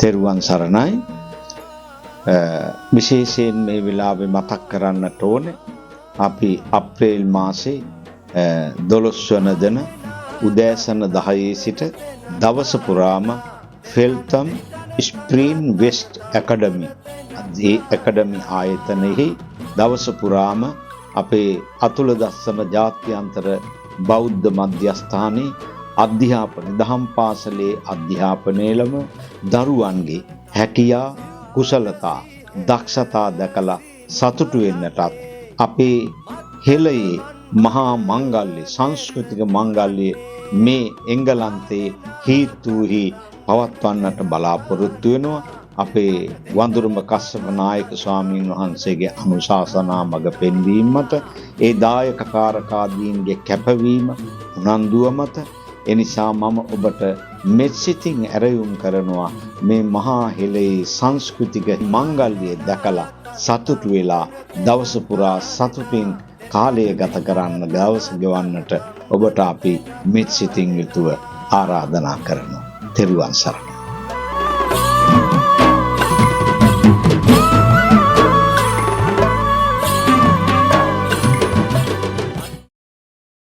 තෙරුවන් සරණයි. විශේෂයෙන් මේ වෙලාවේ මතක් කරන්නට ඕනේ අපි අප්‍රේල් මාසේ 12 වන දින උදෑසන 10 සිට දවස පුරාම ෆෙල්තම් ස්ප්‍රීන් වෙස්ට් ඇකඩමි ආයතනයේ දවස පුරාම අපේ අතුල දස්සන ජාත්‍යන්තර බෞද්ධ මධ්‍යස්ථානයේ අධ්‍යාපන දහම් පාසලේ අධ්‍යාපනයේලම දරුවන්ගේ හැකියා කුසලතා දක්ෂතා දැකලා සතුටු වෙන්නටත් අපේ හෙළයේ මහා මංගල්‍ය සංස්කෘතික මංගල්‍ය මේ එංගලන්තයේ හීතුහි පවත්වන්නට බලාපොරොත්තු වෙනවා. අපේ වඳුරුම කස්සප නායක ස්වාමීන් වහන්සේගේ අනුශාසනා මඟ පෙන්වීම මත ඒ දායක කාරකාදීන්ගේ කැපවීම උනන්දුව මත එනිසා මම ඔබට මෙත්සිතින් ඇරයුම් කරනවා මේ මහා හෙළයේ සංස්කෘතික මංගල්‍ය දැකලා සතුටු වෙලා දවස පුරා සතුටින් කාලය ගත කරන්න දවස ගෙවන්නට ඔබට අපි මෙත්සිතින් යුතුව ආරාධනා කරනවා. තෙරුවන් සරණයි.